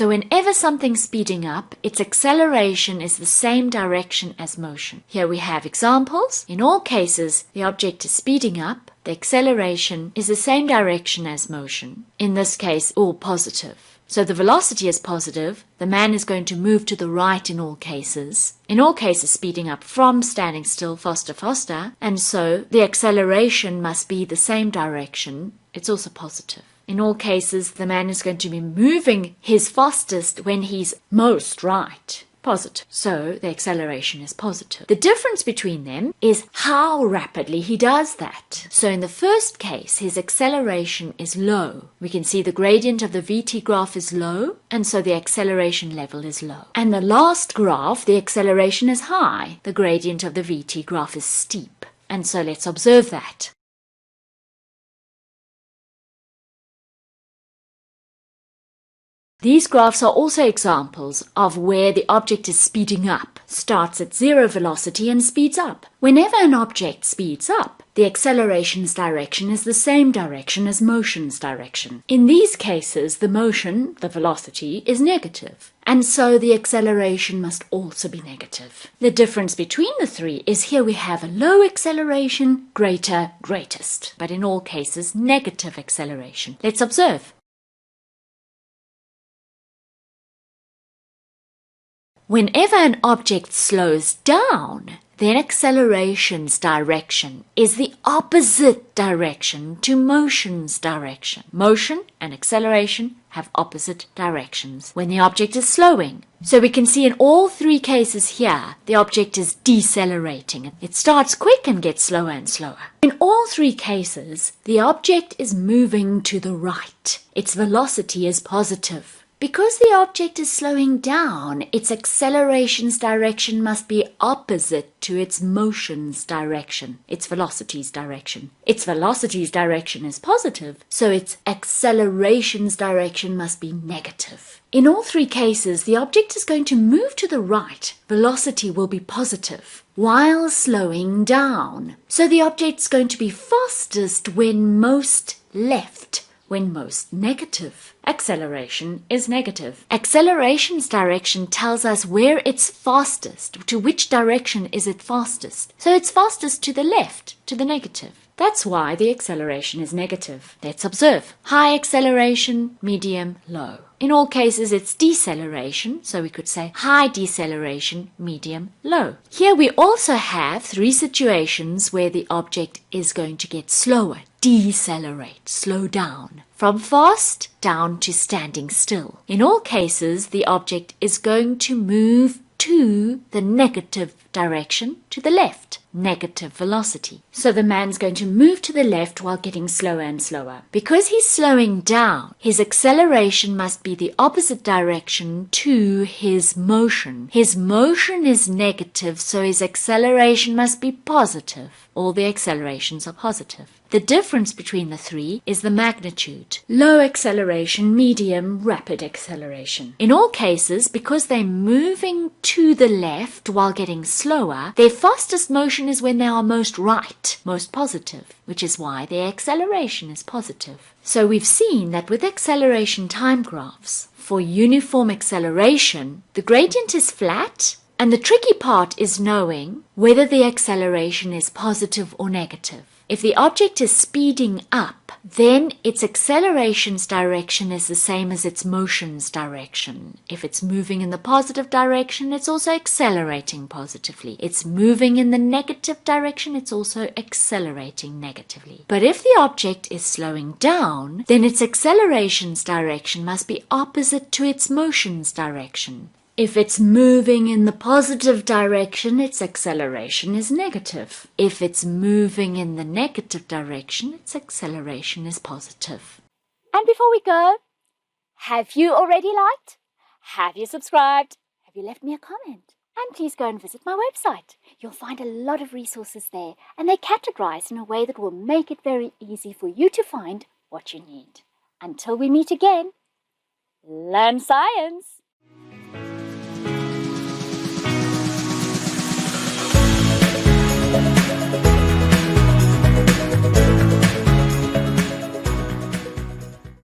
So whenever something's speeding up, its acceleration is the same direction as motion. Here we have examples. In all cases, the object is speeding up. The acceleration is the same direction as motion. In this case, all positive. So the velocity is positive. The man is going to move to the right in all cases. In all cases, speeding up from standing still, faster, faster. And so the acceleration must be the same direction. It's also positive. In all cases, the man is going to be moving his fastest when he's most right. Positive. So the acceleration is positive. The difference between them is how rapidly he does that. So in the first case, his acceleration is low. We can see the gradient of the VT graph is low, and so the acceleration level is low. And the last graph, the acceleration is high. The gradient of the VT graph is steep. And so let's observe that. These graphs are also examples of where the object is speeding up, starts at zero velocity and speeds up. Whenever an object speeds up, the acceleration's direction is the same direction as motion's direction. In these cases, the motion, the velocity, is negative, and so the acceleration must also be negative. The difference between the three is here we have a low acceleration, greater, greatest, but in all cases, negative acceleration. Let's observe. Whenever an object slows down, then acceleration's direction is the opposite direction to motion's direction. Motion and acceleration have opposite directions when the object is slowing. So we can see in all three cases here, the object is decelerating. It starts quick and gets slower and slower. In all three cases, the object is moving to the right. Its velocity is positive. Because the object is slowing down, its acceleration's direction must be opposite to its motion's direction, its velocity's direction. Its velocity's direction is positive, so its acceleration's direction must be negative. In all three cases, the object is going to move to the right. Velocity will be positive while slowing down. So the object's going to be fastest when most left, when most negative. Acceleration is negative. Acceleration's direction tells us where it's fastest, to which direction is it fastest. So it's fastest to the left, to the negative. That's why the acceleration is negative. Let's observe. High acceleration, medium, low. In all cases, it's deceleration, so we could say high deceleration, medium, low. Here we also have three situations where the object is going to get slower. Decelerate, slow down. From fast down to standing still. In all cases, the object is going to move to the negative direction, to the left, negative velocity. So the man's going to move to the left while getting slower and slower. Because he's slowing down, his acceleration must be the opposite direction to his motion. His motion is negative, so his acceleration must be positive. All the accelerations are positive. The difference between the three is the magnitude. Low acceleration, medium, rapid acceleration. In all cases, because they're moving to the left while getting slower, their fastest motion is when they are most right, most positive, which is why their acceleration is positive. So we've seen that with acceleration time graphs, for uniform acceleration, the gradient is flat, and the tricky part is knowing whether the acceleration is positive or negative. If the object is speeding up, then its acceleration's direction is the same as its motion's direction. If it's moving in the positive direction, it's also accelerating positively. It's moving in the negative direction, it's also accelerating negatively. But if the object is slowing down, then its acceleration's direction must be opposite to its motion's direction. If it's moving in the positive direction, its acceleration is negative. If it's moving in the negative direction, its acceleration is positive. And before we go, have you already liked? Have you subscribed? Have you left me a comment? And please go and visit my website. You'll find a lot of resources there, and they're categorized in a way that will make it very easy for you to find what you need. Until we meet again, learn science!